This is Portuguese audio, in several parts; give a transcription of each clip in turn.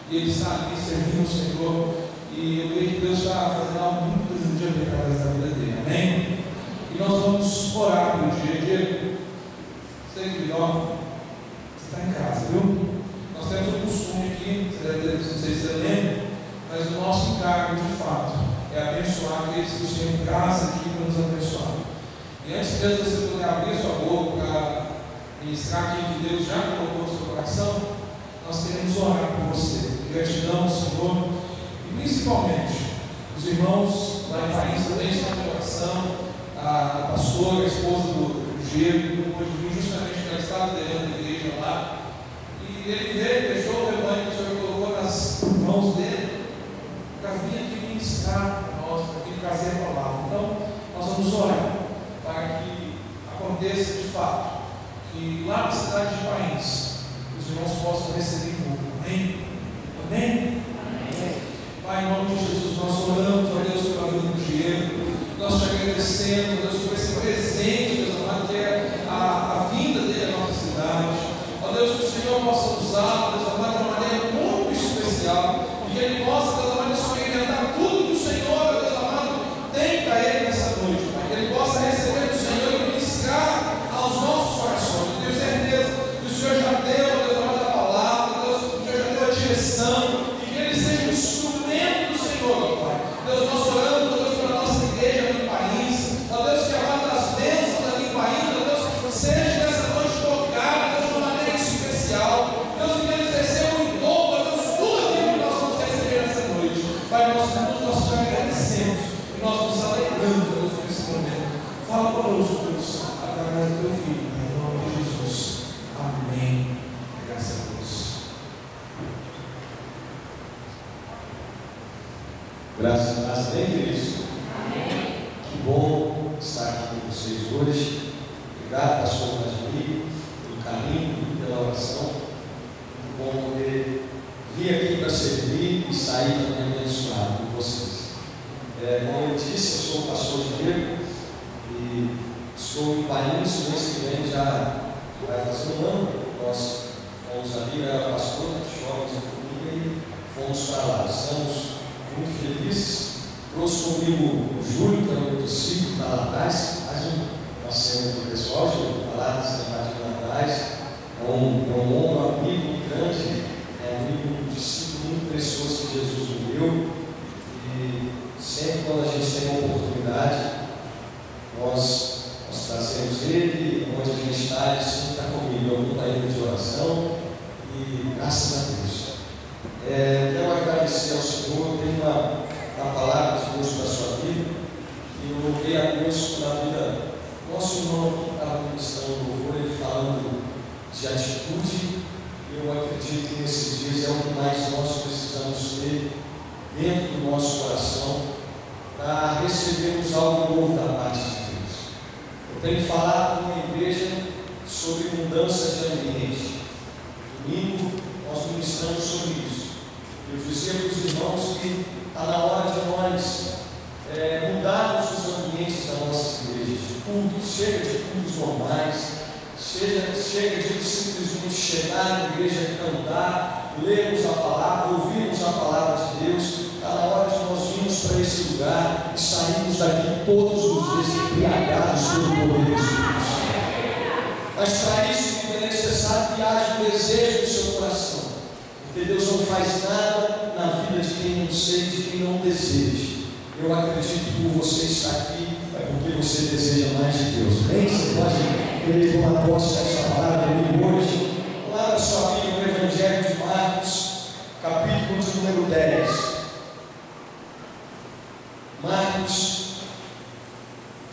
e ele está ali servindo o Senhor, e eu vejo que Deus está fazendo algo muito grande através da vida dele, amém? E nós vamos orar pelo dia. Diego, você é melhor, você está em casa, viu? Nós temos um costume aqui, não sei se você lembra, mas o nosso encargo de fato é abençoar aqueles que o Senhor traz aqui para nos abençoar. E antes mesmo de você poder abrir a sua boca para ministrar aquilo que Deus já colocou no seu coração, nós queremos orar por você. Gratidão ao Senhor, e principalmente os irmãos lá em Paris também estão em oração. A pastora, a esposa do Diego, não pôde vir justamente porque ela estava liderando a igreja lá, e ele veio, deixou o rebanho que o Senhor colocou nas mãos dele para vir aqui ministrar para nós, para vir trazer a palavra. Então nós vamos orar para que aconteça de fato que lá na cidade de Paris os irmãos possam receber pouco. Amém? Amém? Amém? Pai, em nome de Jesus, nós oramos, ó Deus, pela vida do Diego. Nós te agradecemos, Deus, por esse presente, Deus amado, que é a vinda dele à nossa cidade. Ó Deus, que o Senhor possa usá-lo, Deus amado, de uma maneira muito especial, e que ele possa, Deus amado, experimentar tudo que o Senhor, Deus amado, tem para ele nessa noite, Pai. Que ele possa receber do Senhor e ministrar aos nossos corações. Eu tenho certeza que o Senhor já deu, Deus amado, a palavra, Deus, o Senhor já deu a direção, e que ele seja um instrumento do Senhor, Pai. Deus, nós oramos, Deus, pela nossa igreja aqui em Paris, ó Deus, que a roda das bênçãos aqui em Paris, ó Deus, seja nessa noite tocada, Deus, de uma maneira especial. Deus, que eles recebam em dobro, ó Deus, tudo aquilo que nós vamos receber nessa noite. Pai, nós te agradecemos e nós nos alegramos, Deus, por esse momento. Fala conosco, Deus, através do teu Filho, em nome de Jesus. Amém. Graças a Deus. Graças a Deus, bem, queridos. Amém. Que bom estar aqui com vocês hoje. Obrigado, pastor Vladimir, pelo carinho, pela oração. Muito bom poder vir aqui para servir e sair também abençoado por vocês. Como eu disse, eu sou o pastor Diego e estou em Paris. O mês que vem já vai fazer um ano. Nós fomos ali, eu era pastor, jovens e família, e fomos para lá. Estamos muito felizes. Trouxe comigo o Júlio, que é o meu discípulo, está lá atrás. Mais uma cena do pessoal, Júlio, está lá atrás. É um ombro amigo muito grande, um discípulo muito precioso que Jesus me deu. E sempre quando a gente tem uma oportunidade, nós trazemos ele, onde a gente está, ele sempre está comigo. Eu vou para ele de oração e graças a Deus. Quero agradecer ao Senhor, tem uma palavra de Deus para a sua vida, e eu louvei a Deus pela vida do nosso irmão que estava ministrando o louvor, ele falando de atitude. Eu acredito que nesses dias é o que mais nós precisamos ter dentro do nosso coração para recebermos algo novo da parte de Deus. Eu tenho falado com a igreja sobre mudança de ambiente. Domingo nós ministramos sobre isso. Eu dizia para os irmãos que está na hora de nós mudarmos os ambientes da nossa igreja, de cultos. Chega de cultos normais, chega de simplesmente chegar na igreja, cantar, lermos a palavra, ouvirmos a palavra de Deus. Está na hora de nós virmos para esse lugar e sairmos daqui todos os dias embriagados pelo poder de Deus. Mas para isso é necessário que haja um desejo no seu coração. Porque Deus não faz nada na vida de quem não sente, de quem não deseja. Eu acredito que por você estar aqui é porque você deseja mais de Deus. Amém? Você pode querer tomar posse dessa palavra comigo hoje. Lá na sua Bíblia, no Evangelho de Marcos, capítulo de número 10. Marcos,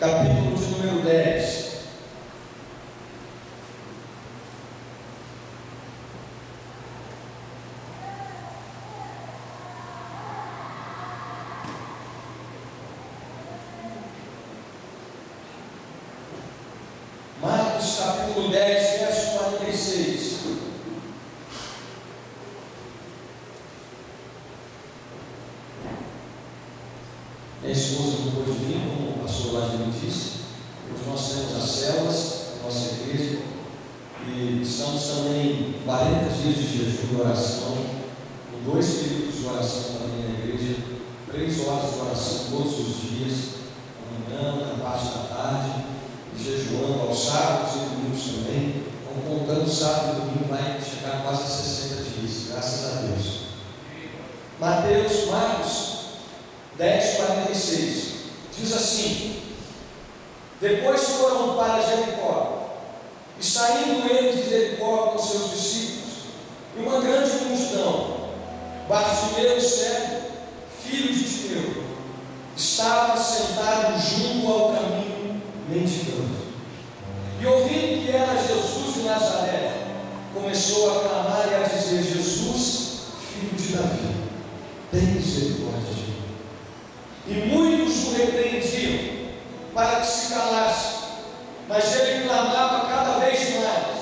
capítulo de número 10. Marcos capítulo 10, verso 46. Minha esposa não pôde vir, como o pastor Vladimir disse. Hoje nós temos as células da nossa igreja e estamos também em 40 dias de jejum e oração, com 2 períodos de oração também na igreja, 3 horas de oração todos os dias, amanhã, na parte da tarde, jejuando aos sábados e domingos também. Então, contando sábado e domingo, vai chegar quase a 60 dias, graças a Deus. Marcos 10:46 diz assim: depois foram para Jericó, e saindo eles de Jericó com seus discípulos, e uma grande multidão, Bartimeu, cego, filho de Timeu, estava sentado junto ao caminho, mendigando. E ouvindo que era Jesus de Nazaré, começou a clamar e a dizer: Jesus, filho de Davi, tem misericórdia de mim. E muitos o repreendiam para que se calasse, mas ele clamava cada vez mais: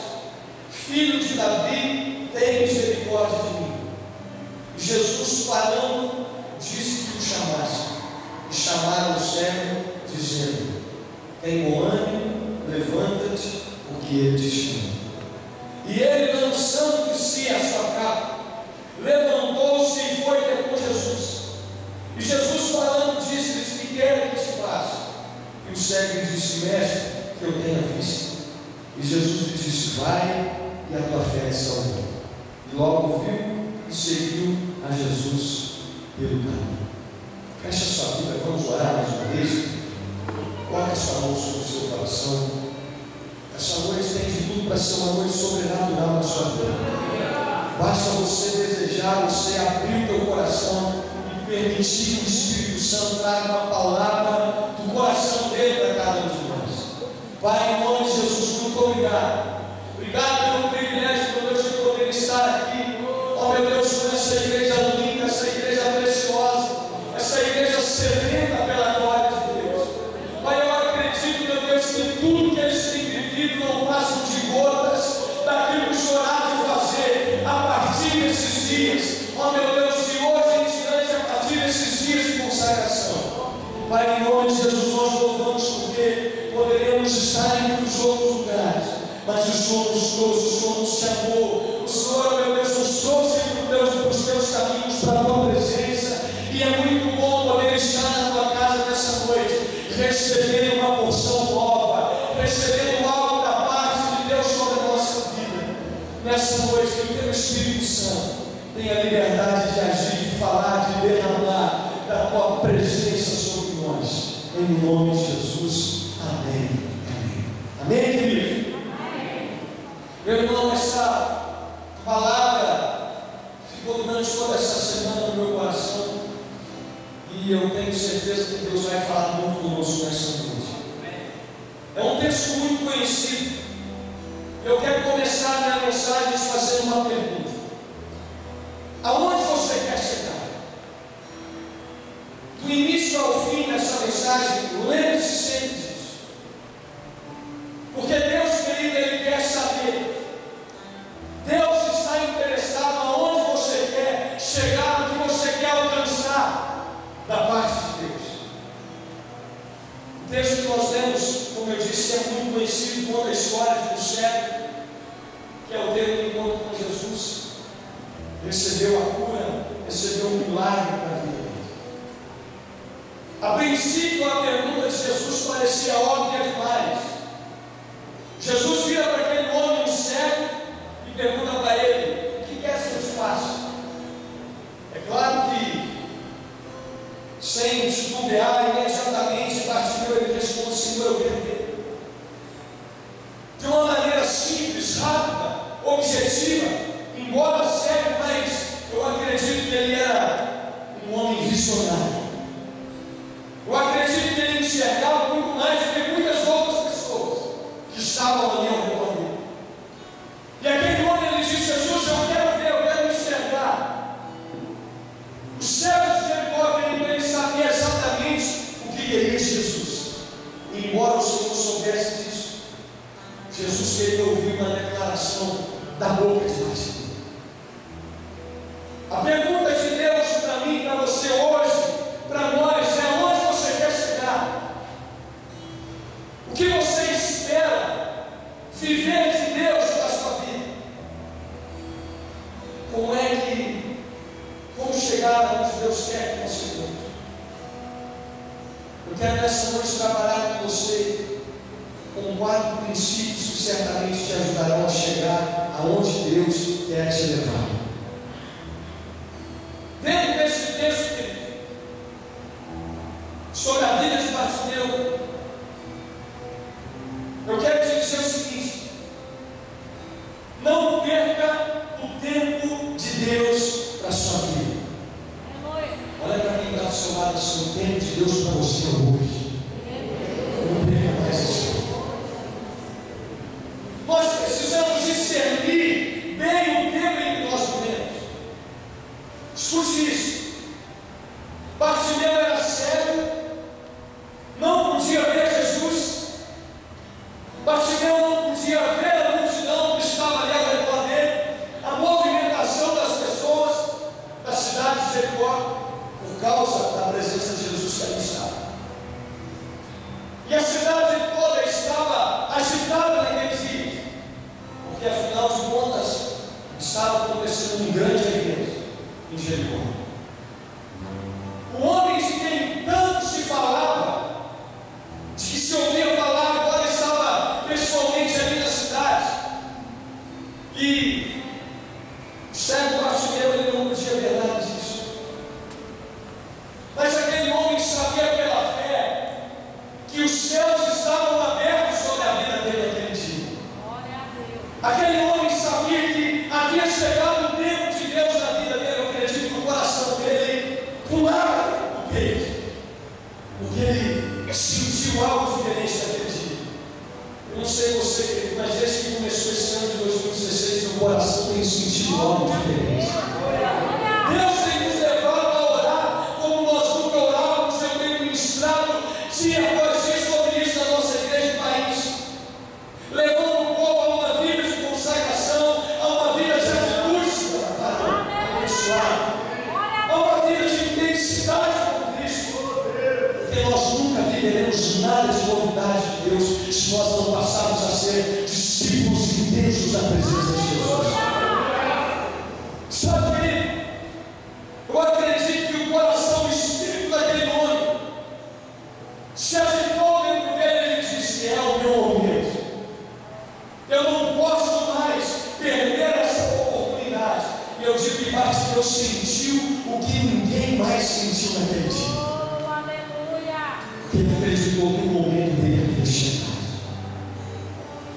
Filho de Davi, tem misericórdia de mim. E Jesus, parando, disse que o chamasse. E chamaram o cego, dizendo: tem bom ânimo, levanta-te, porque ele te chama. E ele, lançando de si a sua capa, levantou-se e foi ter com Jesus. E Jesus, falando, disse-lhes: que querem que te faça? E o cego lhe disse: mestre, que eu tenha vista. E Jesus lhe disse: vai, e a tua fé te salvou. E logo viu e seguiu a Jesus pelo caminho. Fecha sua Bíblia, vamos orar mais uma vez. Coloque a sua mão sobre o seu coração. Essa noite tem de tudo para ser uma noite sobrenatural na sua vida. Basta você desejar, você abrir o teu coração e permitir que o Espírito Santo traga uma palavra do coração dele para cada um de nós. Pai, em nome de Jesus, muito obrigado. Obrigado pelo privilégio, meu Deus, de poder estar aqui. Oh, meu Deus, por essa igreja linda, essa igreja preciosa, essa igreja sedenta pela glória de Deus. Pai, eu acredito, meu Deus, que tudo que eles têm vivido não passa de gotas daquilo que o Senhor há de fazer a partir desses dias. Oh, meu Deus, de hoje em diante, a partir desses dias de consagração. Pai, em nome de Jesus, nós louvamos porque poderemos estar em muitos outros lugares, mas o Senhor nos trouxe, o Senhor nos chamou, o Senhor, meu Deus, nos trouxe para os teus caminhos, para a tua presença, e é muito bom poder estar na tua casa nessa noite, recebendo uma porção nova, recebendo algo da parte de Deus sobre a nossa vida. Nessa noite, que o teu Espírito Santo tenha liberdade de agir, de falar, de derramar da tua presença sobre nós, em nome de Jesus. Amém. Amém. Amém, querido? Meu irmão, essa palavra ficou durante toda essa semana no meu coração, e eu tenho certeza que Deus vai falar muito conosco nessa noite. É um texto muito conhecido. Eu quero começar a minha mensagem fazendo uma pergunta: aonde você quer chegar? Do início ao fim dessa mensagem, lembre-se sempre disso. Porque Deus, querido, Ele quer saber. Deus está interessado aonde você quer chegar, o que você quer alcançar da parte de Deus. O texto que nós lemos, como eu disse, é muito conhecido, conta a história de um cego, que ao ter um encontro com Jesus, recebeu a cura, recebeu um milagre para a vida dele. A princípio, a pergunta de Jesus parecia óbvia demais. Jesus vira para aquele homem, um cego, e pergunta para ele: o que quer que eu te faça? É claro que, sem titubear, imediatamente Bartimeu, ele responde: Senhor, eu quero ver. De uma maneira simples, rápida, objetiva, embora cego, mas eu acredito que ele era um homem visionário. Eu acredito que ele enxergava muito mais do que muitas outras pessoas que estavam ali ao redor dele. E aquele homem, ele disse: Jesus, eu quero ver, eu quero enxergar. O céu de Jericó, ele sabia exatamente o que queria Jesus. E embora o Senhor soubesse disso, Jesus queria ouvir uma declaração da boca de Bartimeu. chegar onde Deus quer que nós cheguemos. Eu quero nessa noite trabalhar com você com 4 princípios que certamente te ajudarão a chegar aonde Deus quer te levar. Dentro desse texto, sobre a vida de Bartimeu, eu quero te dizer o seguinte: não perca o tempo de Deus para a sua vida. Olha para quem está do seu lado, o tempo de Deus para você hoje. Não perca mais isso. Nós precisamos discernir bem o tempo em que nós vivemos. Escute isso. Bartimeu era cego, não podia ver Jesus. Bartimeu não podia ver a multidão que estava ali ao redor dele, a movimentação das pessoas da cidade de Jericó, por causa da presença de Jesus que ali estava. E a cidade toda estava agitada naqueles dias, porque afinal de contas estava acontecendo um grande evento em Jericó. O homem de quem tanto se falava, de que se ouvia falar, agora estava pessoalmente ali na cidade. E o cego Bartimeu, ele não podia ver nada disso. Mas aquele homem sabia pela fé que os céus estavam abertos sobre a vida dele naquele dia. Aquele homem sabia que havia chegado o tempo de Deus na vida dele. Eu acredito que o coração dele pulava no peito, porque ele sentiu algo diferente naquele dia. Eu não sei você, mas desde que começou esse ano de 2016, meu coração tem sentido algo diferente. Deus tem nos levado a orar como nós nunca orávamos. Eu tenho ministrado dia após dia sobre isso na nossa igreja e país, levando o povo a uma vida de consagração, a uma vida de atitudes abençoada, a uma vida de intensidade com Cristo, porque nós nunca viveremos nada de novidade de Deus se nós não passarmos a ser discípulos intensos da presença de Jesus. Sabe, eu acredito que o coração, o espírito daquele homem se agitou dentro dele. Ele disse: é o meu momento, eu não posso mais perder essa oportunidade. E eu digo que Bartimeu sentiu o que ninguém mais sentiu naquele dia. Porque ele acreditou que o momento dele havia chegado.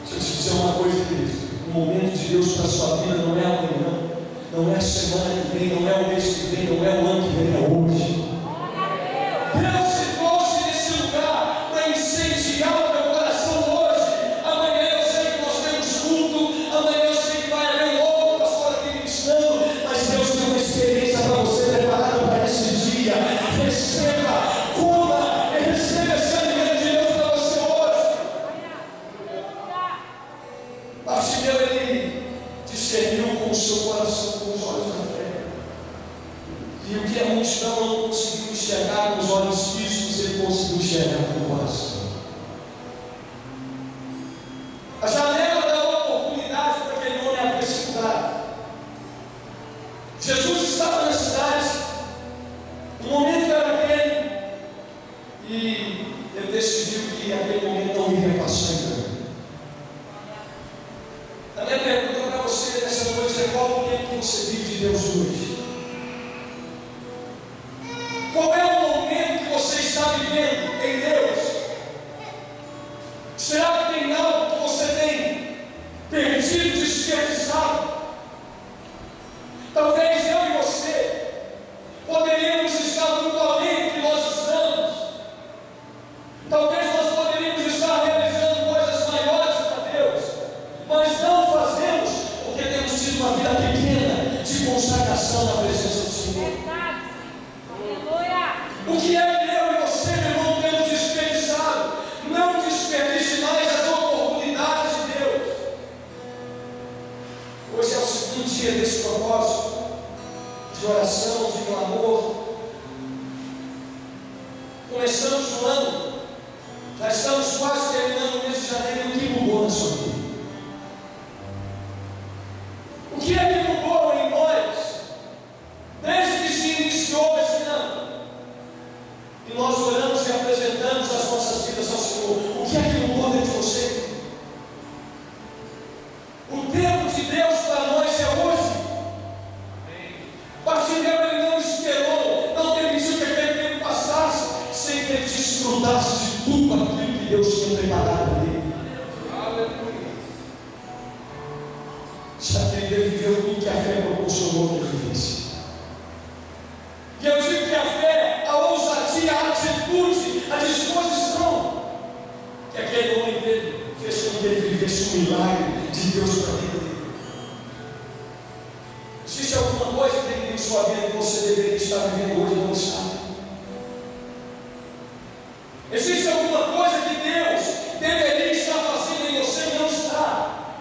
Deixa eu te dizer uma coisa, querido: o momento de Deus para a sua vida não é amanhã, não é a semana que vem, não é o mês que vem, não é o ano que vem, é hoje. Deus se trouxe nesse lugar para incendiar o meu coração hoje. Amanhã eu sei que nós temos culto, amanhã eu sei que vai haver um outro pastor aqui ministrando, mas Deus tem uma experiência para você preparada para esse dia. Receba, coma, receba esse alimento de Deus para você hoje. Bartimeu, ele discerniu com o seu coração, com os olhos da fé. E o que a multidão não conseguiu enxergar com os olhos físicos, ele conseguiu enxergar com o coração. A janela da oportunidade para aquele homem havia se mudado. Jesus estava na cidade, o momento era aquele, e ele decidiu que aquele momento não iria passar em branco. A minha pergunta para você nessa noite é: qual o tempo que você vive de Deus hoje? Qual é o momento que você está vivendo em Deus? Será que tem algo que você tem perdido, desperdiçado? Talvez eu e você poderíamos estar muito além do que nós estamos. Talvez nós poderíamos estar realizando coisas maiores para Deus, mas não fazemos porque temos tido uma vida pequena de consagração na presença do Senhor. O que é que eu e você, meu irmão, temos desperdiçado? Não desperdice mais as oportunidades de Deus. Hoje é o segundo dia desse propósito de oração, de clamor. Começamos o ano, já estamos quase terminando o mês de janeiro. O que mudou na sua vida? O que é que mudou em nós desde que se iniciou desfrutasse de tudo aquilo que Deus tinha preparado para ele. Já que ele viveu tudo que a fé proporcionou que ele vivesse. E eu digo que a fé, a ousadia, a atitude, a disposição que aquele homem teve, fez com que ele vivesse um milagre de Deus para a vida dele. Existe alguma coisa que tem em sua vida que você deveria estar vivendo hoje e não está? Existe alguma coisa que Deus deveria estar fazendo em você e não está?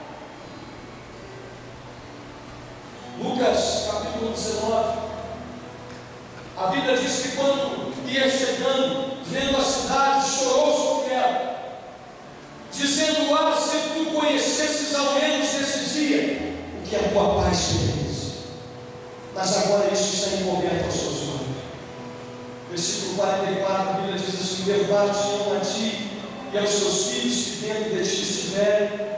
Lucas capítulo 19, a Bíblia diz que quando ia chegando, vendo a cidade, chorou sobre ela, dizendo: ah, se tu conhecesses ao menos nesse dia o que a tua paz pertence, mas agora isso está encoberto aos teus olhos. Versículo 44, a Bíblia diz assim: levar-te-ão a ti e aos teus filhos que dentro de ti estiverem,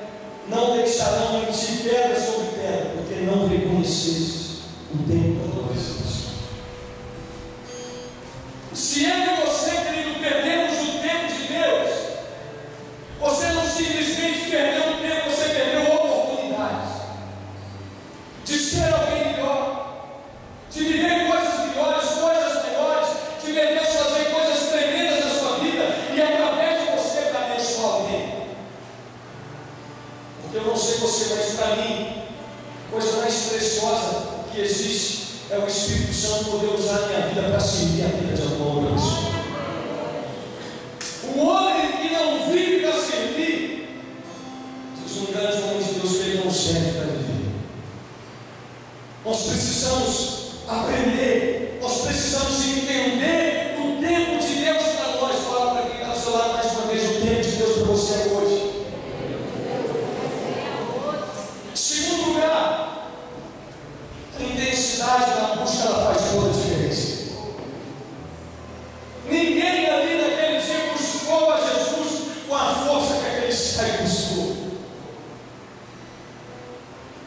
não deixarão em ti pedra sobre pedra, porque não reconhecestes o tempo da tua visita. Se eu e você, querido, perdemos o tempo de Deus, você não simplesmente perdeu o tempo, você perdeu oportunidades de ser alguém melhor, de viver coisas melhores, coisas melhores, de ver Deus fazer coisas tremendas na sua vida e através de você para abençoar alguém. Porque eu não sei você, mas para mim, a coisa mais preciosa que existe é o Espírito Santo poder usar a minha vida para servir a vida de alguma outra pessoa. O homem que não vive para servir, diz um grande homem de Deus, que ele não serve para viver. Nós precisamos aprender, nós precisamos entender o tempo de Deus para nós. Fala para quem está do seu lado mais uma vez: o tempo de Deus para você é hoje. Segundo lugar, a intensidade da busca, ela faz toda a diferença. Ninguém ali naquele dia buscou a Jesus com a força que aquele sai buscou.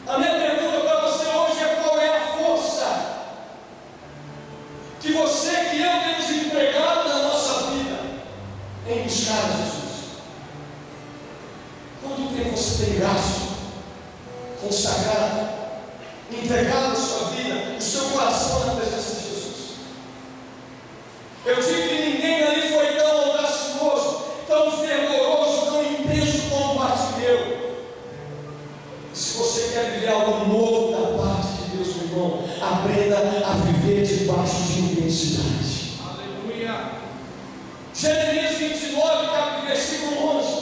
A minha pergunta para você hoje é: qual é a força que você, que eu temos empregado na nossa vida em buscar a Jesus? Quanto tempo você tem gasto, consagrado, entregado a sua vida, o seu coração na presença de Jesus? Eu digo que ninguém ali foi tão audacioso, tão fervoroso, tão intenso como Bartimeu. Se você quer viver algo novo da parte de Deus, meu irmão, aprenda a viver debaixo de intensidade. Aleluia. Jeremias 29, versículo 11: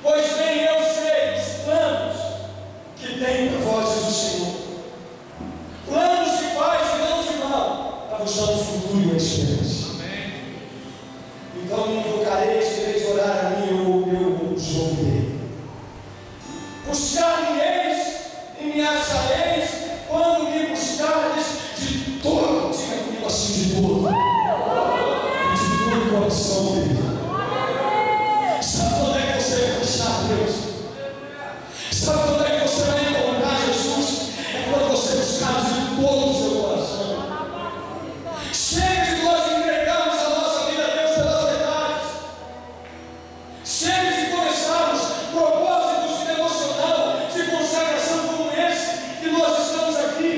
pois bem eu sei os planos que tem para vós, diz o Senhor, planos de paz e não de mal, para vos dar um futuro e uma esperança. Amém. Então me invocareis, quereis orar a mim, eu os ouvirei. Buscar-me-eis e me achareis quando me buscardes de todo, diga comigo assim, de todo o coração dele. Sabe quando é que você vai achar Deus? Sabe quando é que você vai encontrar Jesus? É quando você buscar de todo o seu coração. Chega de nós entregarmos a nossa vida a Deus pelas metades. Chega de começarmos propósitos de devocional, de consagração como esse que nós estamos aqui,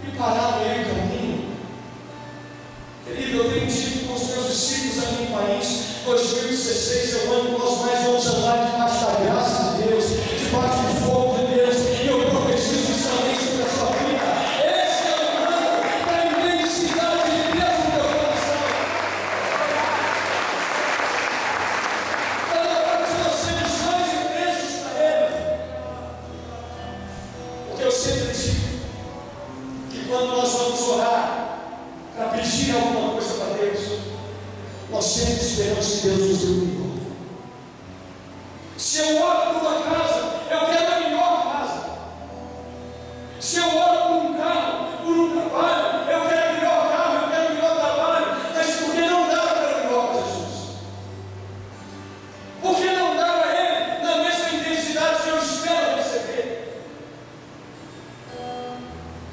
e parar no meio do caminho. Querido, eu tenho dito com os meus discípulos aqui no país: 2016 é o ano que nós mais vamos andar debaixo da graça de Deus, debaixo do fogo de Deus, e eu profetizo isso também sobre a sua vida. Esse é o ano da intensidade de Deus no teu coração. É a hora de nós sermos mais intensos para Ele. Porque eu sempre digo que quando nós vamos orar para pedir alguma coisa para Deus, nós sempre esperamos que Deus nos dê o melhor. Se eu oro por uma casa, eu quero a melhor casa. Se eu oro por um carro, por um trabalho, eu quero o melhor carro, eu quero o melhor trabalho. Mas por que não dar para melhor para Jesus? Por que não dar a Ele na mesma intensidade que eu espero receber?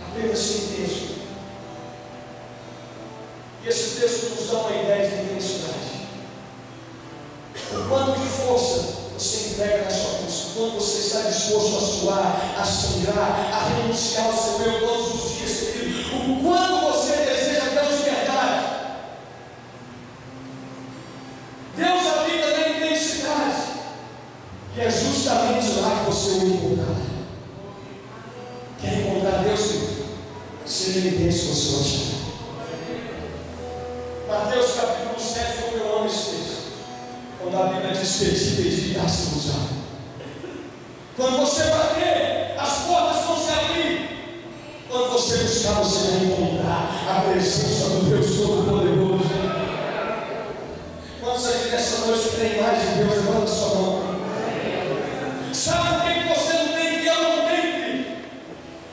Apenas ser intenso. E esse texto nos dá uma ideia de intensidade. que você está disposto a suar, a sangrar, a renunciar ao seu eu todos os dias, querido. O quanto você deseja Deus de verdade. Deus habita na intensidade. E é justamente lá que você o encontrará. Quer encontrar Deus, querido? Seja intenso com o seu achar. Mateus capítulo 7, como eu amo esse texto. Quando a Bíblia diz: pedi e dá-se-vos-á. Quando você bater, as portas vão se abrir. Quando você buscar, você vai encontrar a presença do Deus Todo-Poderoso. Quantos aqui nessa noite creem mais em Deus? Levanta a sua mão. Sabe por que você não tem e eu não tenho?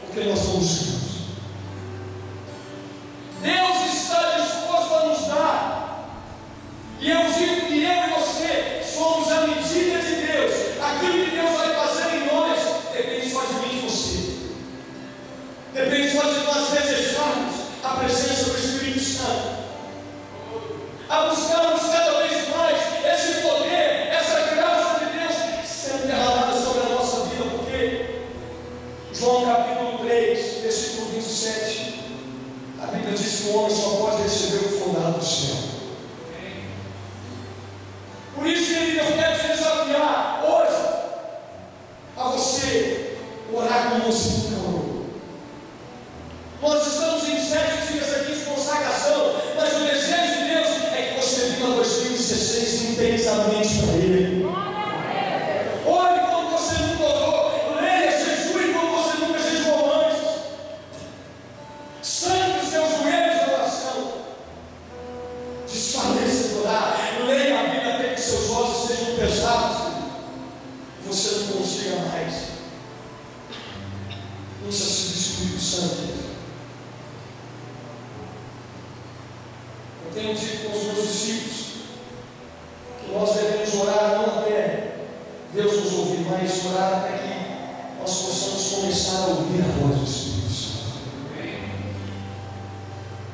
Porque nós somos justos. Deus está disposto a nos dar. E eu digo que eu e você somos a medida de Deus. Aquilo que Deus vai fazer em nós depende só de mim e de você. Depende só de nós desejarmos a presença do Espírito Santo, a buscarmos cada vez mais esse poder, essa graça de Deus sendo derramada sobre a nossa vida. Porque João capítulo 3, versículo 27, a Bíblia diz que o homem só pode receber o fundado do céu. Por isso, querido, eu quero te desafiar hoje a você orar como você nunca orou. Nós estamos em 7 dias aqui de consagração, mas o desejo de Deus é que você viva 2016 intensamente para Ele. Ore como você nunca orou, leia, jejue como você nunca jejuou antes. Sangue os seus joelhos na oração. Desfaleça de orar, leia a Bíblia até que seus olhos sejam pesados e você não consiga mais. Encha-se do Espírito Santo. Eu tenho dito com os meus discípulos que nós devemos orar não até Deus nos ouvir, mas orar até que nós possamos começar a ouvir a voz do Espírito Santo.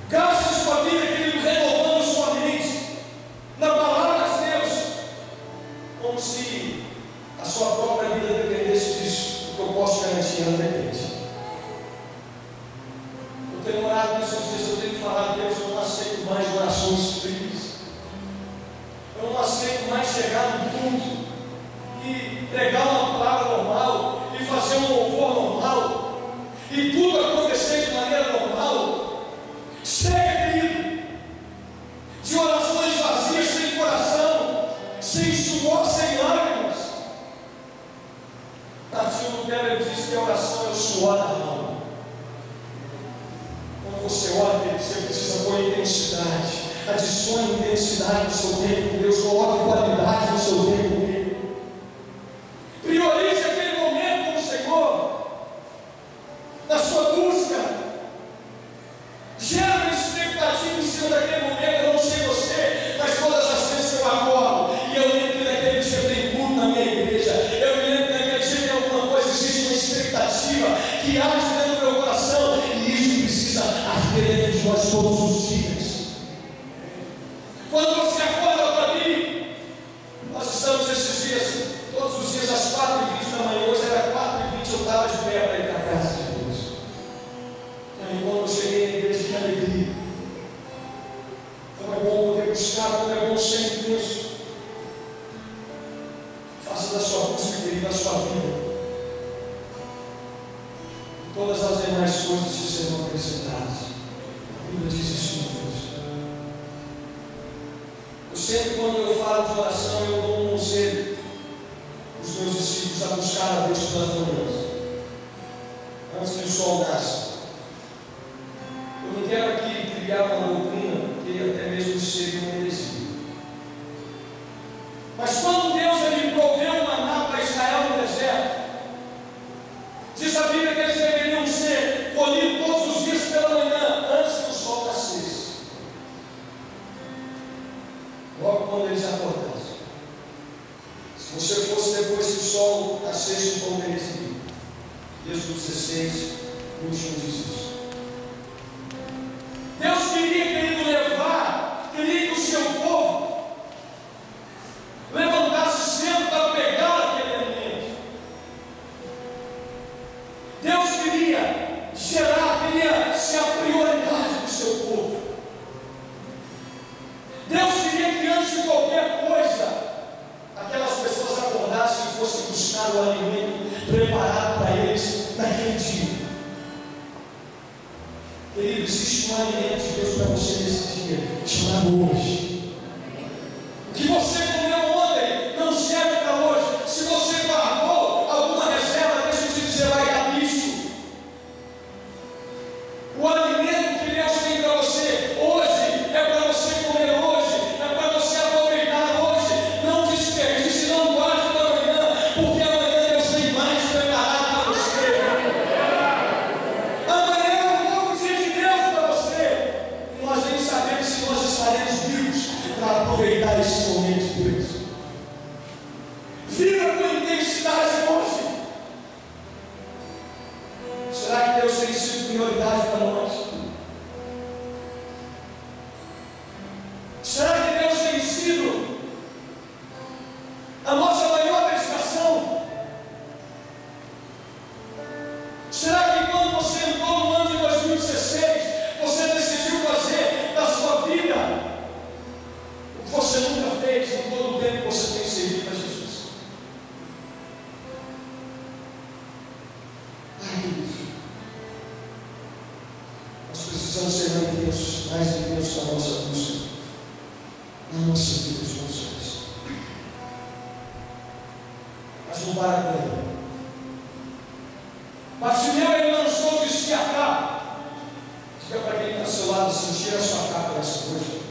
Gaste sua vida, querido, renovando sua mente na palavra de Deus, como se a sua própria vida dependesse disso. O que eu posso garantir, ela depende. Eu tenho orado nesses dias, eu tenho falado: Deus, eu não aceito mais orações frias. Eu não aceito mais chegar no culto e pregar uma palavra normal e fazer um louvor normal e tudo acontecer de maneira normal. Chega, querido, de orações vazias, sem coração, sem suor, sem lágrimas. Martinho Lutero disse que a oração é o suor da alma. Quando você ora, você precisa pôr intensidade. Adicione intensidade no seu tempo com Deus. Coloque qualidade no seu tempo com Ele. Priorize aquele momento com o Senhor, na sua busca. Gera uma expectativa em cima daquele momento. Eu não sei você, mas todas as vezes que eu acordo e eu lembro que naquele dia tem culto na minha igreja, eu me lembro que naquele dia tem alguma coisa, existe uma expectativa que age dentro do meu coração, e isso precisa arder dentro de nós todos os dias. Quando você acorda para mim, nós estamos esses dias, todos os dias às 4h20 da manhã. Hoje era 4h20, eu estava de pé para ir para a casa de Deus. E aí, quando eu cheguei na igreja, que alegria. Como é bom poder buscar, como é bom ser intenso. Faça da sua busca, querido, da sua vida. Todas as demais coisas te serão acrescentadas. A Bíblia diz isso, meu Deus. Eu sempre, quando eu falo de oração, eu dou um conselho aos meus discípulos a buscar a Deus pelas manhãs, antes que o sol nasça. Eu não quero aqui criar uma doutrina que até mesmo seja uma heresia. Mas quando Deus ele proveu o maná para Israel no deserto, diz a Bíblia que eles deveriam ser colhidos todos os dias pela manhã, antes que o sol nascesse. Logo quando eles acordassem. Se você fosse depois que o sol nascesse, o pão teria seguido. Êxodo 16, 21 diz isso. Deus queria que existe um alimento de Deus para você nesse dia, chamado hoje. O que você comeu ontem não serve para hoje. Se você guardou alguma reserva, deixa eu te dizer, vai dar bicho. O alimento que Deus tem para você hoje é para você comer hoje, é para você aproveitar hoje. Não desperdice, não guarde para amanhã, porque amanhã Deus tem mais preparado para você. Amanhã é um novo dia de Deus para você. E nós nem sabemos se nós estaremos vivos para aproveitar esse momento de Deus. Viva com intensidade hoje. Será que Deus tem sido prioridade para nós? Será que Deus tem sido a nossa maior dedicação? Será que quando você entrou no ano de 2016, você decidiu fazer da sua vida o que você nunca fez em todo o tempo que você tem servido a Jesus? Ai, Deus. Nós precisamos ser mais intensos na nossa busca, na nossa vida de consciência. Mas não para por aí. Bartimeu, ele lançou de si a capa. Diga para quem está ao seu lado assim: tira a sua capa nessa noite.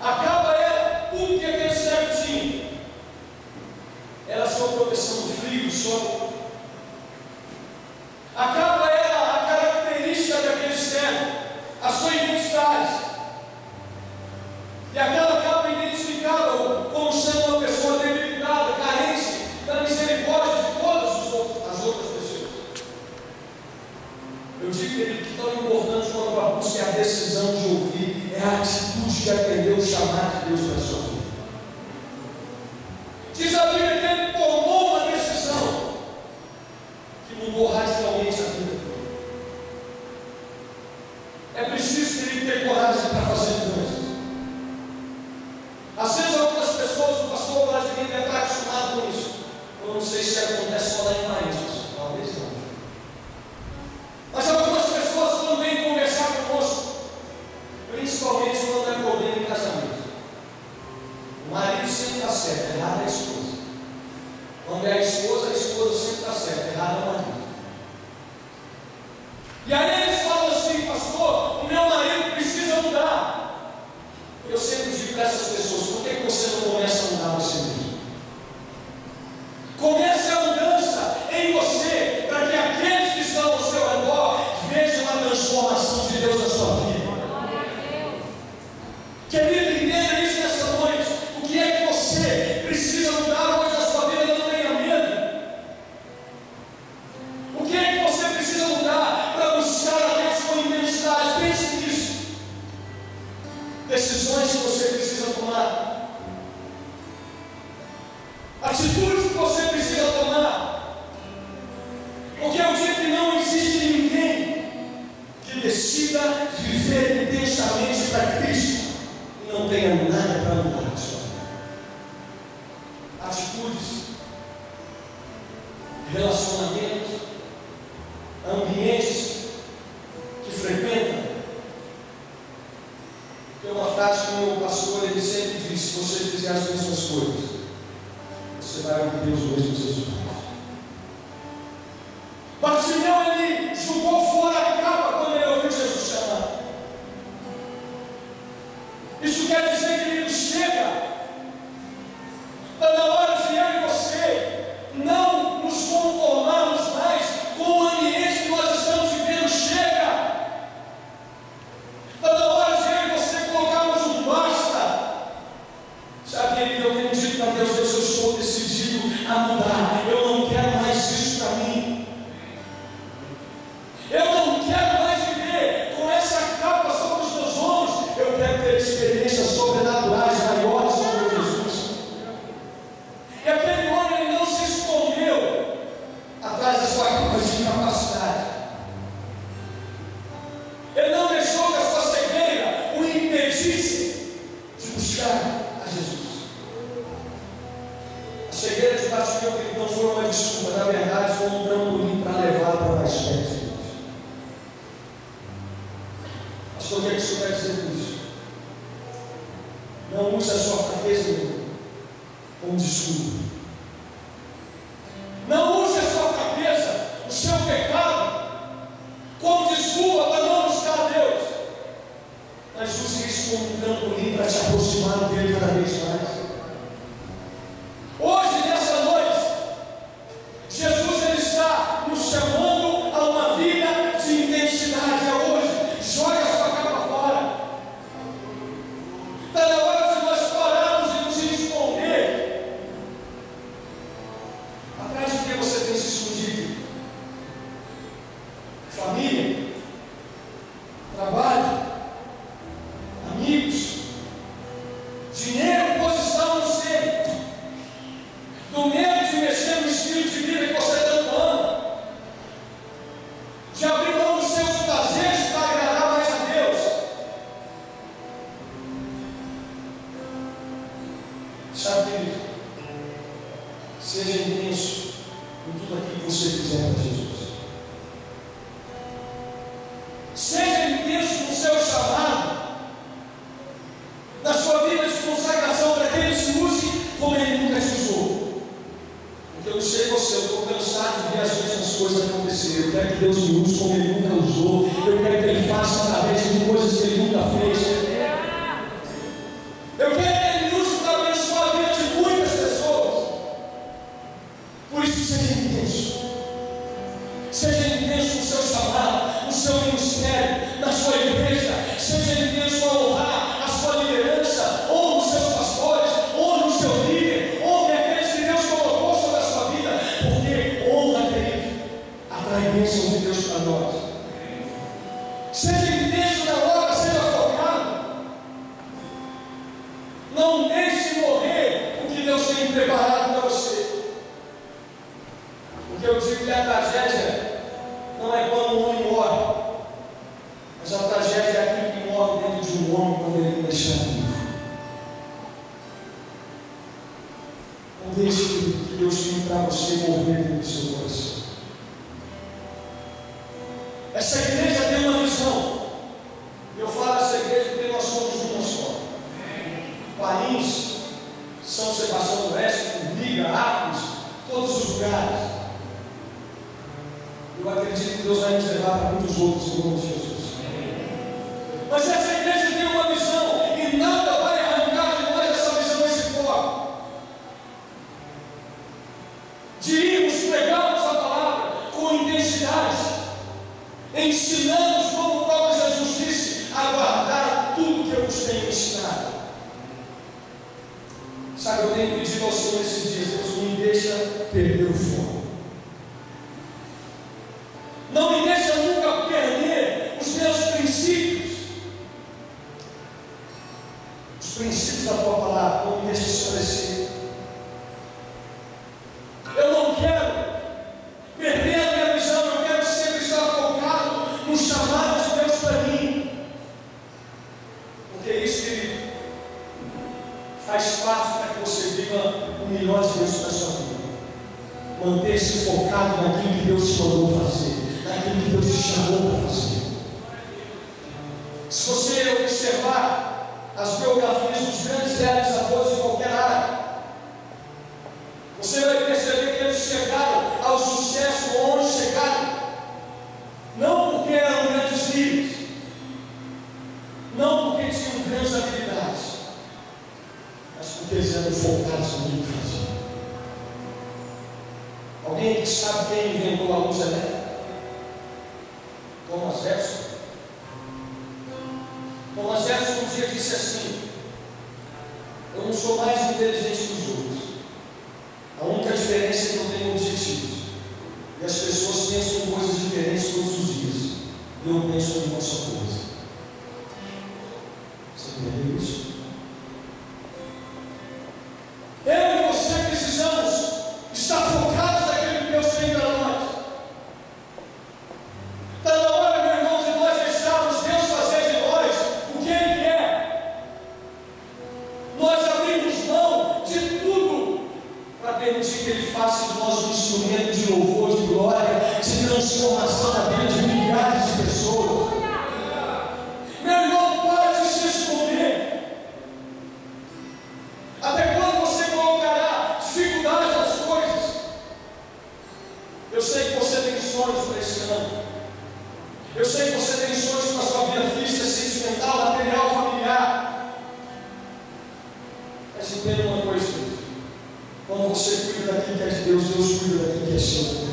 A capa era tudo que aquele cego tinha. Era a sua proteção do frio, do sol. A capa era a característica daquele cego, a sua identidade. E aquela capa identificava-o como sendo uma pessoa debilitada, carente da misericórdia de todas as outras pessoas. Eu digo, querido, que tão importante quanto a busca é a decisão de ouvir, é a atitude de atender o chamado de Deus para a sua vida. Diz a Bíblia que ele tomou uma decisão que mudou radicalmente a vida dele. É preciso que ele tenha coragem para fazer coisas. Às vezes algumas pessoas, o pastor Vladimir deve estar acostumado com isso. Eu não sei se acontece só lá em Paris, talvez não. Mas algumas pessoas, quando vêm conversar conosco, principalmente quando é problema em casamento, o marido sempre está certo, errado é a esposa. Quando é a esposa sempre está certa, errado é o marido. E aí eles falam assim: pastor, o meu marido precisa mudar. Eu sempre digo para essas pessoas: por que você não começa a mudar você mesmo? Comece a mudança em você, para que aqueles que estão ao seu redor vejam a transformação de Deus na sua vida. Querido, entenda isso nessa noite. O que é que você precisa mudar hoje na sua vida? Não tenha medo. O que é que você precisa mudar para buscar a Deus com intensidade? Pense nisso. Decisões que você precisa tomar, atitudes que você precisa tomar, porque eu digo que não existe ninguém que decida viver intensamente para Cristo e não tenha nada para mudar na sua vida. Atitudes, relacionamentos, ambientes que frequentam. Tem uma frase que o meu pastor ele sempre diz: se você fizer as mesmas coisas, você vai obter os mesmos resultados. Bartimeu, ele jogou fora a capa quando ele ouviu Jesus chamar. Isso quer dizer, querido, chega. Está na hora de eu e você não nos conformarmos mais com o ambiente que nós estamos vivendo. Chega. Está na hora de eu e você colocarmos um basta. Sabe, querido, eu tenho dito para Deus: eu estou decidido a mudar. Eu mais perto de Deus. Pastor, o que é que o senhor vai dizer com isso? Não use a sua fraqueza como desculpa. Não use a sua fraqueza, o seu pecado, como desculpa para não buscar a Deus. Mas use isso como um trampolim para te aproximar dele cada vez mais. Hoje, nessa noite, Jesus ele está nos chamando a uma vida de intensidade. É hoje. Joga a sua capa fora. Está na hora de nós pararmos e nos esconder. Atrás de que você tem se escondido? Família, trabalho, amigos, dinheiro, posição, não sei. Do medo de mexer no estilo de vida que você tanto ama, de abrir mão dos seus prazeres para agradar mais a Deus. Sabe, querido, seja intenso em tudo aquilo que você fizer para Jesus. Seja intenso no seu chamado, na sua vida de consagração, para que Ele se use como Ele nunca te usou. Porque eu não sei você, eu estou cansado de ver as mesmas coisas acontecer. Eu quero que Deus me use como Ele nunca usou. Eu quero que Ele faça através de coisas que Ele nunca fez. Eu quero que Ele me use para abençoar a vida de muitas pessoas. Por isso, seja intenso. Seja intenso no seu chamado, no seu ministério, na sua igreja. Seja intenso a honrar a sua liderança, ou os seus pastores, ou no seu líder, ou aqueles que Deus colocou sobre a sua vida. Porque honra, querido, atrai bênção de Deus para nós. Seja intenso na obra, seja focado. Não deixe morrer o que Deus tem preparado para você. Porque eu digo que a tragédia não é quando um homem morre, mas a tragédia é aquilo que morre dentro de um homem quando ele deixa vivo. Não deixe que Deus tenha para você morrer dentro do seu coração. Essa igreja tem uma visão. Eu falo essa igreja porque nós somos uma só. Paris, São Sebastião do Oeste, Formiga, Arcos, todos os lugares. Eu acredito que Deus vai nos levar para muitos outros em nome de Jesus. Mas essa igreja tem uma visão e nada vai arrancar de nós essa visão, esse foco. De irmos, pregarmos a palavra com intensidade, ensinando como o próprio Jesus disse, a guardar tudo que eu vos tenho ensinado. Sabe, eu tenho pedido ao Senhor esses dias, Deus me deixa perder o foco. Não me deixa nunca perder os meus princípios. Os princípios da tua palavra, não me deixa esclarecer. Eu não quero perder a minha visão, eu quero sempre estar focado no chamado de Deus para mim. Porque isso, querido, faz parte para que você viva o melhor de Deus para a sua vida. Manter-se focado naquilo que Deus te mandou fazer, naquilo que Deus te chamou para fazer. Se você observar as biografias dos grandes realizadores de qualquer área, você vai perceber que eles chegaram ao sucesso onde chegaram, não porque eram grandes líderes, não porque tinham grandes habilidades, mas porque eles eram focados no que faziam. Alguém que sabe quem inventou a luz elétrica? Thomas Edison. Thomas Edison um dia disse assim: eu não sou mais inteligente que os outros. A única diferença é que eu tenho objetivos. E as pessoas pensam em coisas diferentes todos os dias. E eu penso em uma só coisa. Você entendeu isso? Eu e você precisamos estar focados naquilo que Deus tem para nós. Está na hora, meu irmão, de nós deixarmos Deus fazer de nós o que Ele quer. Nós abrimos mão de tudo para permitir que Ele faça de nós um instrumento de louvor, de glória, de transformação na vida de milhares de pessoas. Meu irmão, para de se esconder. Até quando você colocará dificuldade nas coisas? Eu sei que você tem sonhos para esse ano. Eu sei que você tem sonhos para a sua vida física, sentimental, material, familiar. Mas entenda uma coisa: quando você cuida daquilo que é de Deus, Deus cuida daquilo que é seu.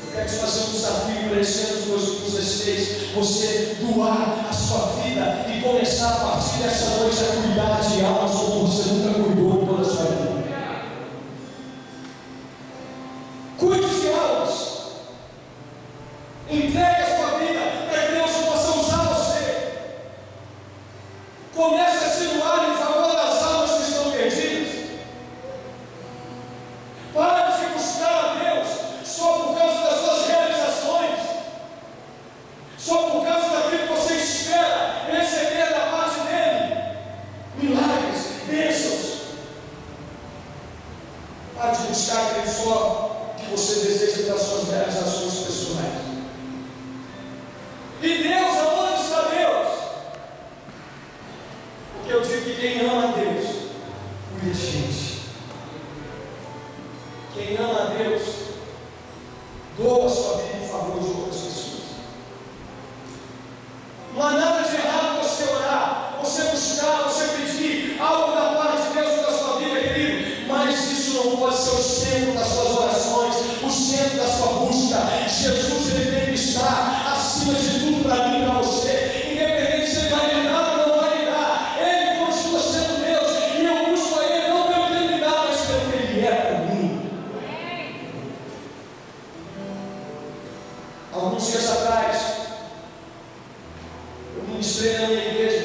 Eu quero te fazer um desafio para esse ano de 2016, você doar a sua vida e começar a partir dessa noite a cuidar de almas como você nunca cuidou em toda a sua vida. Cuide de almas. Entregue a sua vida para que Deus possa usar você. Comece a se doar em favor das almas que estão perdidas. Pare de buscar a Deus só por causa das suas realizações, só por causa daquilo que você espera receber da parte dele. Milagres, bênçãos. Pare de buscar aquele só que você deseja para as suas realizações pessoais. E Deus, aonde está Deus? Porque eu digo que quem ama a Deus, cuida de gente. Quem ama a Deus, doa a sua vida em favor de outras pessoas. Não há nada de errado você orar, você buscar, você pedir algo da parte de Deus na sua vida, querido. Mas isso não pode ser o centro das suas orações, o centro da sua busca. Jesus, ele tem que estar acima de tudo para mim e para você. Independente se ele vai me dar ou não vai me dar, ele continua sendo Deus. E eu busco a ele não pelo que ele me dá, mas pelo que ele é para mim. Alguns dias atrás, eu ministrei na minha igreja,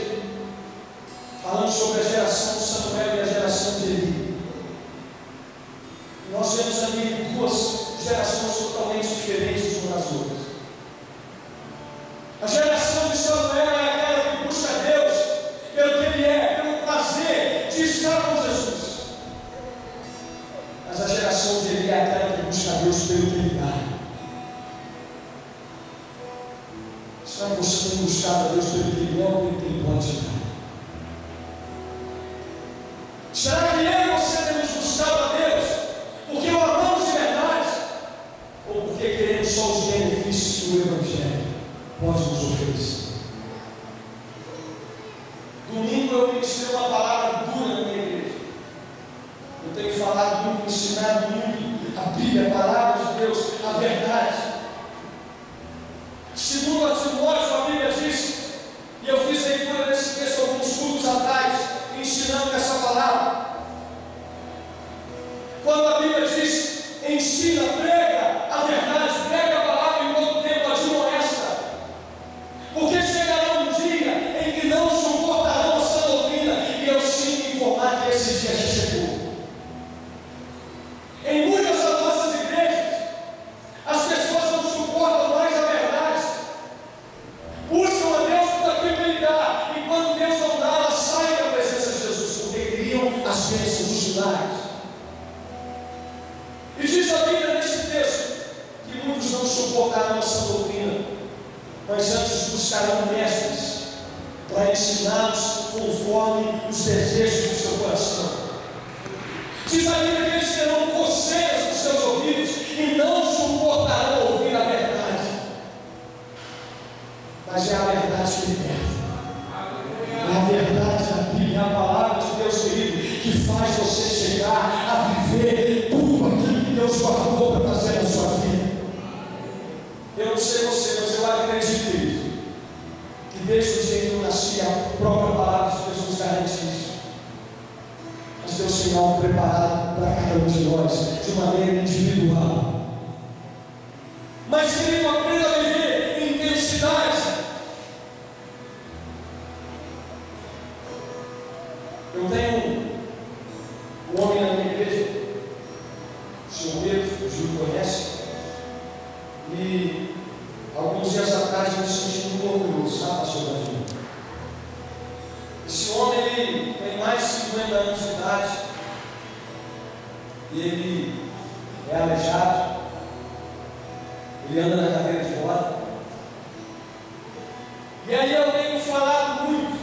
falando sobre a geração de Samuel e a geração de Eli. Nós vemos ali duas gerações totalmente diferentes umas das outras. A geração de Samuel é aquela que busca Deus pelo que ele é, pelo prazer de estar com Jesus. Mas a geração de Eli é aquela que busca Deus pelo que ele dá. Será que você tem buscado a Deus pelo que ele é ou pelo que ele pode te dar? Será que eu e você temos buscado a Deus porque o amamos de verdade? Ou porque queremos só os benefícios que o Evangelho pode nos oferecer? Domingo eu ministrei uma palavra dura na minha igreja. Eu tenho falado muito, ensinado muito a Bíblia, a palavra de Deus, a verdade. Segundo a Timóteo, a Bíblia diz, e eu fiz leitura desse texto alguns cultos atrás, ensinando essa palavra. Quando a Bíblia diz, ensina, prega a verdade, prega a palavra em todo tempo, admoesta. Porque chegará um dia em que não suportarão essa doutrina, e eu sinto informar que esse dia já chegou. Em muitas das nossas igrejas, as pessoas não suportam mais a verdade, buscam a Deus por aquilo que Ele dá, e quando Deus não dá, elas saem da presença de Jesus, porque queriam as bênçãos dos milagres. E diz a Bíblia nesse texto que muitos não suportarão essa doutrina, mas antes buscarão mestres para ensiná-los conforme os desejos do seu coração. Diz a Bíblia que eles terão coceiras nos seus ouvidos e não suportarão ouvir a verdade. Mas é a verdade que liberta. É a verdade da Bíblia, é a palavra de Deus, querido, que faz você chegar a viver tudo aquilo que Deus guardou para fazer na sua vida. Eu não sei você, mas eu acredito, querido, que desde o dia que eu nasci, a própria palavra de Deus nos garante isso. Mas Deus tem algo preparado para cada um de nós, de maneira individual. Mas, querido, aprenda a viver em intensidade. Eu tenho um homem na minha igreja, o senhor Pedro, o Gil conhece, e alguns dias atrás eu me senti muito orgulhoso, sabe, pastor Davi? Esse homem, ele tem mais de 50 anos de idade, e ele é aleijado, Ele anda na cadeira de roda. E aí eu tenho falado muito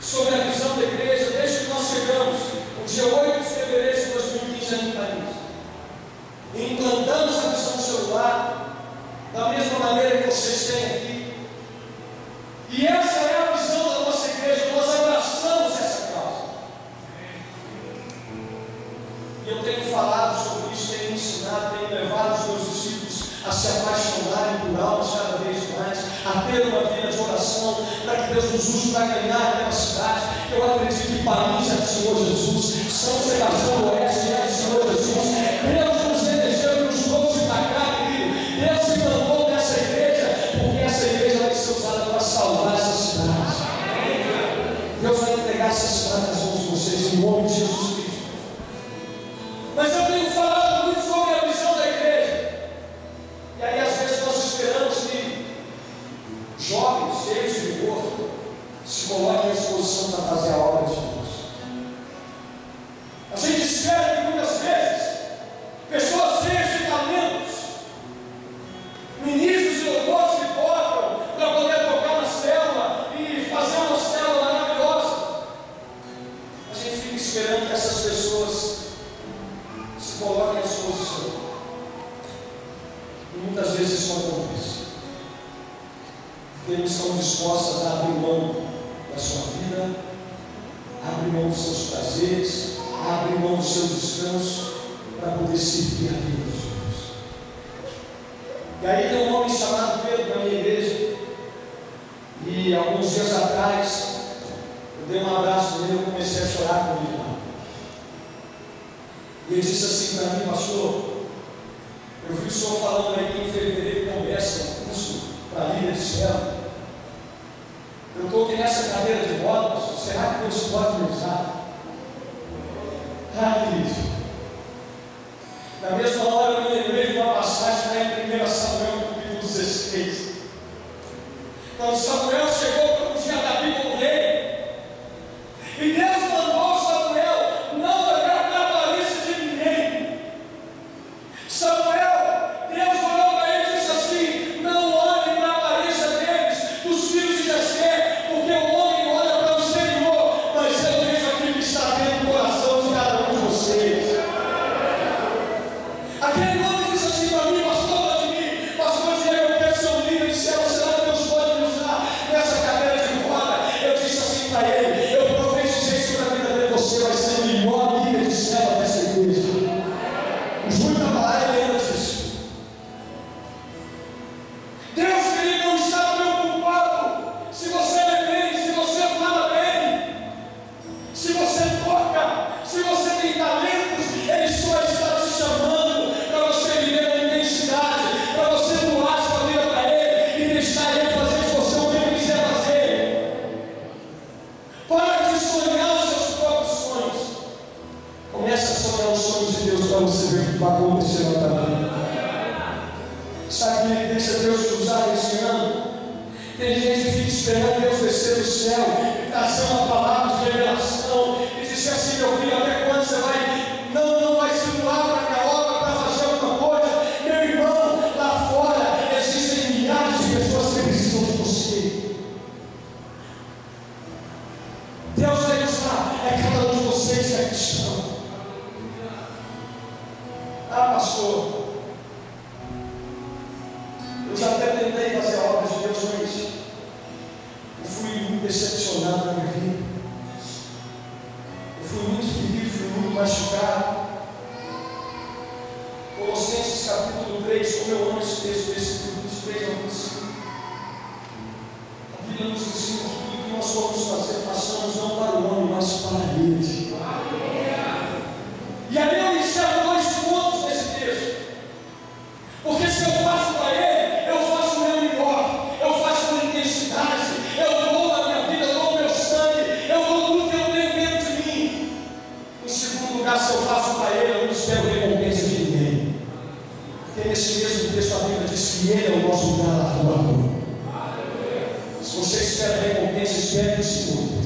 sobre a visão da igreja desde que nós chegamos, no dia 8 de fevereiro de 2015, aqui em Paris. E implantamos a visão do celular, da mesma maneira que vocês têm aqui. E essa é a visão da nossa igreja, nós abraçamos essa causa. E eu tenho falado sobre isso, tenho ensinado, tenho levado os meus discípulos a se apaixonarem por almas cada vez mais, a ter uma vida de oração, para que Deus nos use para ganhar aquela cidade. Eu acredito que Paris é do Senhor Jesus, São Sebastião do Oeste é do Senhor Jesus. Deus nos elegeu e nos trouxe para cá, querido. Deus se plantou nessa igreja, porque essa igreja vai ser usada para salvar essa cidade. Deus vai entregar essa cidade nas mãos de vocês, em nome de Jesus Cristo. Mas eu tenho falado muito sobre a visão da igreja. E aí às vezes nós esperamos que jovens, cheios de vigor, se coloquem à disposição para fazer a obra de Deus. A gente espera que muitas vezes pessoas cheias de talentos, ministros de louvores que tocam para poder tocar na célula e fazer uma célula maravilhosa. A gente fica esperando que essas pessoas se coloquem à disposição. E muitas vezes isso não acontece. Porque eles estão dispostos a abrir mão da sua vida, abrir mão dos seus prazeres, abrir mão do seu descanso, para poder servir a vida dos outros. E aí tem um homem chamado Pedro na minha igreja, e alguns dias atrás, eu dei um abraço nele e comecei a chorar com ele lá. E ele disse assim para mim: pastor, eu vi o senhor falando aí que em fevereiro começa um curso para a líder de célula. Eu estou aqui nessa cadeira de roda, pastor, será que Deus pode me usar? Ah, querido, na mesma hora eu me lembrei de uma passagem lá em 1 Samuel, capítulo 16. Quando Samuel chegou para ungir Davi como rei, e Deus mandou Samuel não olhar para a aparência de ninguém. Samuel, Deus olhou para ele e disse assim: não olhe para a aparência deles, dos filhos de Jessé, porque o homem olha para o Senhor, mas eu vejo aquilo que está dentro do coração de cada um de vocês. Aquele homem disse assim para mim: pastor Diego, eu quero ser um líder de céu, será que Deus pode me usar nessa cadeira de roda? Eu disse assim para ele: eu profetizei sobre a vida dele, você vai ser o melhor líder de céu dessa igreja. O Júlio estava lá e lembra disso. Deus, querido, não está preocupado se você é bem, se você fala bem, se você toca, se você tem talentos. Ele só está te chamando para você viver na intensidade, para você doar sua vida para Ele e deixar Ele fazer de você o que Ele quiser fazer. Para de sonhar os seus próprios sonhos. Comece a sonhar os sonhos de Deus para você ver o que vai acontecer na tua vida. Sabe que Ele deixa Deus te usar esse ano? Tem gente que fica esperando Deus descer do céu e trazer uma palavra de revelação e dizer assim: meu filho, até quando você vai? Não vai se doar para a minha obra, para fazer alguma coisa. Meu irmão, lá fora existem milhares de pessoas que precisam de você. Deus vai usar, é cada um de vocês que é cristão. Ah, pastor, eu já até tentei fazer a obra de Deus, mas eu fui muito decepcionado na minha vida. Eu fui muito ferido, fui muito machucado. Colossenses capítulo 3, como eu amo esse texto, versículo 23 ao 25. A Bíblia nos ensina que tudo que nós vamos fazer, façamos não para o homem, mas para Ele. E aí eu enxergo dois pontos nesse texto. Porque se eu faço para Ele, eu faço o meu melhor, eu faço com intensidade, eu dou a minha vida, eu dou o meu sangue, eu dou tudo que eu tenho dentro de mim. Em segundo lugar, se eu faço para Ele, eu não espero recompensa de ninguém. Porque nesse mesmo texto a Bíblia diz que Ele é o nosso galardoador. Se você espera recompensa, espere do Senhor.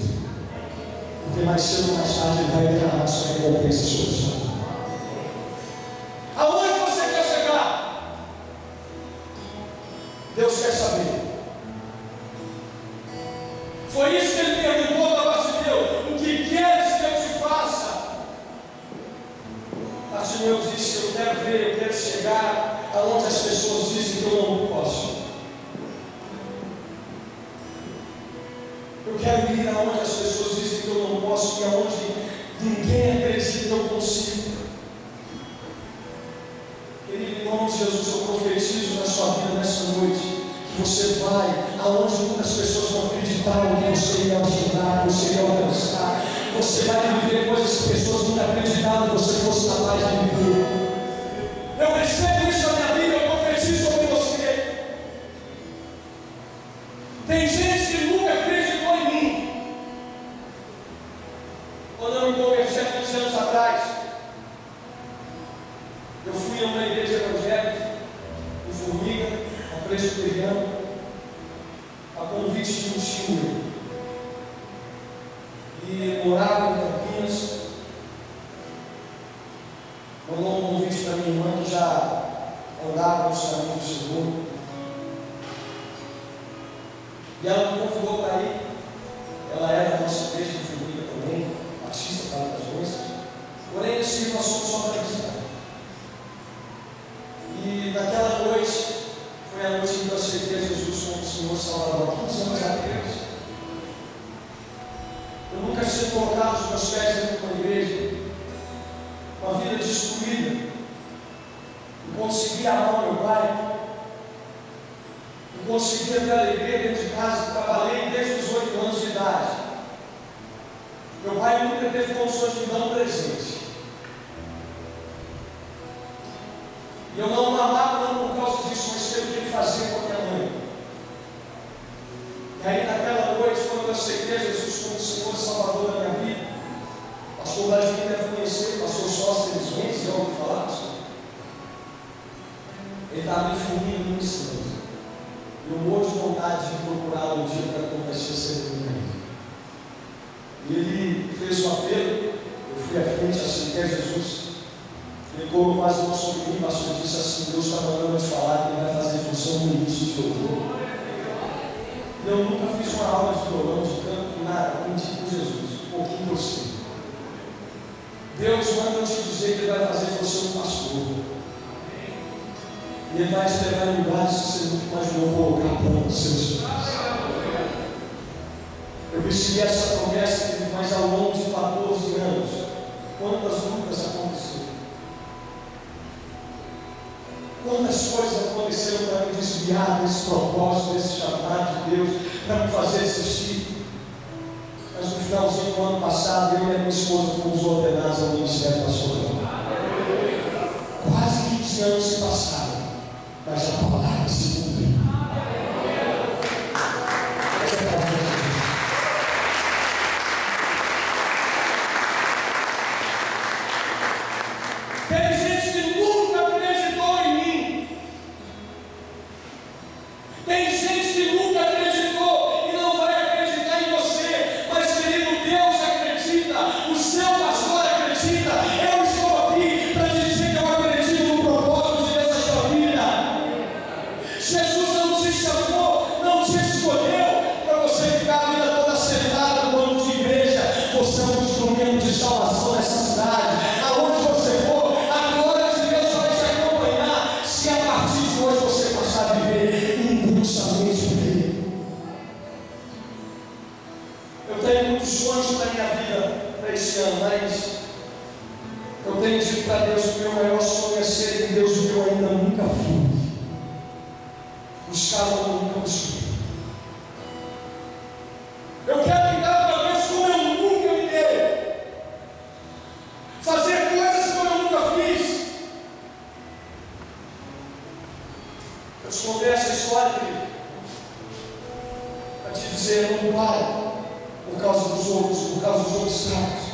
Porque mais cedo ou mais tarde Ele vai derramar sua recompensa sobre a sua vida. Aonde você quer chegar? quero ir aonde as pessoas dizem que eu não posso e aonde ninguém acredita que eu consigo. Querido, em nome de Jesus, eu profetizo na sua vida nessa noite, que você vai aonde muitas pessoas não acreditaram que você ia chegar, que você ia alcançar. Você vai viver coisas que pessoas nunca acreditaram que você fosse capaz de viver. Eu recebo isso na minha vida, eu profetizo sobre você. Tem gente que nunca acreditou em mim. Quando eu me converti há 15 anos atrás, eu fui a uma igreja evangélica, em Formiga, a presbiteriana, a convite de um tio. E morava em Campinas. Mandou um convite para minha irmã que já andava nos caminhos do Senhor. E ela me convidou para ir. Ela era da nossa igreja de Formiga também, Batista, Fala das Moças. Porém, esse dia nós fomos só para visitar. E naquela noite, foi a noite em que eu aceitei Jesus como Senhor Salvador, há 15 anos atrás. Eu nunca tinha colocado os meus pés dentro de uma igreja, uma vida destruída. Eu consegui amar meu pai, eu consegui ter alegria dentro de casa, trabalhei desde os 8 anos de idade. Meu pai nunca teve condições de me dar um presente. E eu não amava não por causa disso, mas pelo que ele fazia com a minha mãe. E aí naquela noite, quando eu aceitei Jesus como Senhor e Salvador da minha vida, o pastor Vladimir deve conhecer, o pastor Sóstenes Mendes, já ouviu falar, pastor? Ele estava me formindo no ensino. E eu morro de vontade de procurá-lo um dia para conhecer a cerimônia. E ele fez um apelo, eu fui à frente, aceitei Jesus. Ele colocou as mãos sobre mim, pastor, disse assim: Deus está mandando eu te falar que ele vai fazer função no início de louvor. Eu nunca fiz uma aula de violão, de canto, nada, aprendi com Jesus, um pouquinho por cima. Deus manda eu te dizer que ele vai fazer você um pastor. E ele vai te levar em lugares que você nunca imaginou colocar a planta dos seus pés. Eu recebi essa promessa, mas ao longo de 14 anos, quantas lutas aconteceram? Quantas coisas aconteceram para me desviar desse propósito, desse chamado de Deus, para me fazer desistir? Mas no finalzinho do ano passado, eu e a minha esposa fomos ordenados ao ministério pastoral. Quase 15 anos se passaram, mas a palavra se cumpriu. Tem gente que nunca acreditou em mim. Tem gente que nunca acreditou e não vai acreditar em você. Mas, querido, Deus acredita, o seu pastor acredita. Eu estou aqui para te dizer que eu acredito no propósito de Deus na sua vida. Jesus não te chamou, não te escolheu para você ficar a vida toda sentada no banco de igreja. Você é um instrumento de salvação nessa cidade. Aonde você for, a glória de Deus vai te acompanhar. Se a partir de hoje você passar a viver intensamente por Ele. Eu tenho muitos sonhos para a minha vida para esse ano, mas eu tenho dito para Deus que o meu maior sonho é ser em Deus o que eu ainda nunca fui. Buscar o que eu nunca busquei. Eu quero me dar para Deus como eu nunca me dei. Fazer coisas como eu nunca fiz. Eu te contei essa história, querido, para te dizer: não para por causa dos outros, por causa dos obstáculos.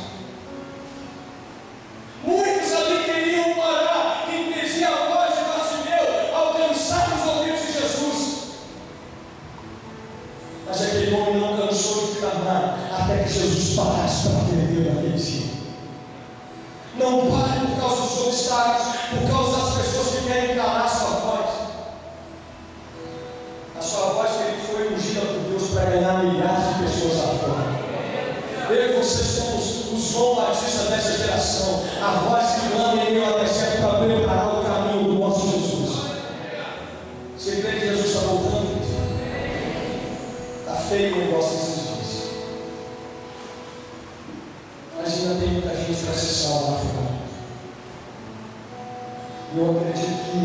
Muitos ali queriam parar e impedir a voz de Bartimeu alcançar os ouvidos de Jesus. Mas aquele homem não cansou de clamar até que Jesus parasse para atender naquele dia. Não pare por causa dos obstáculos, por causa das pessoas que querem calar a sua voz. A sua voz, querido, foi ungida por Deus para ganhar milhares de pessoas lá fora. Eu e você somos os João Batista dessa geração, a voz que clama em meio ao deserto para preparar o caminho do nosso Jesus. Você crê que Jesus está voltando? Está feio o negócio desses dias. E eu acredito que,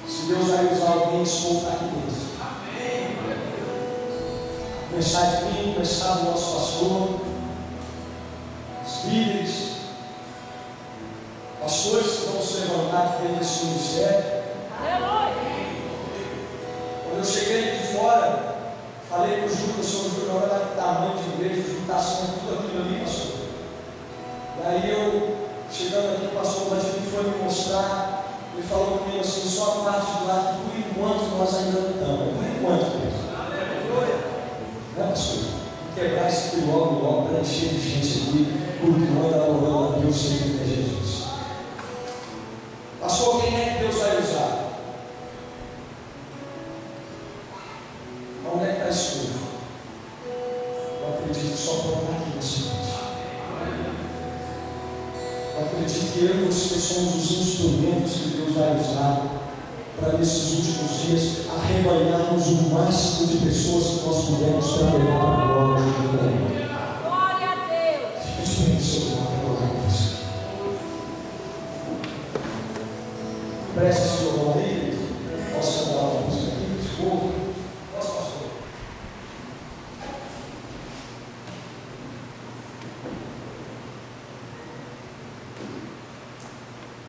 se Deus vai usar alguém, esse povo está aqui dentro. Começar de mim, começar do nosso pastor, os líderes, pastores que vão se levantar aqui dentro desse ministério. Quando eu cheguei de fora, falei para o Júlio, que eu sou o Júlio, olha lá que tamanho de igreja, juntação, tudo aquilo ali, pastor. E aí eu, chegando aqui, o pastor Vladimir foi me mostrar, ele falou comigo assim, só a parte do lado, por enquanto nós ainda não estamos. Por enquanto, Deus. Não é, pastor? Quebrar esse logo, para encher de gente aqui, cultuando, adorando a Deus, sempre é Jesus. Pastor, quem é que Deus vai usar? Onde é que está esse povo? Eu acredito que só por aqui nesse mundo. Eu acredito que eu e você somos os instrumentos que Deus vai usar para nesses últimos dias arrebanharmos o máximo de pessoas que nós pudermos para levar para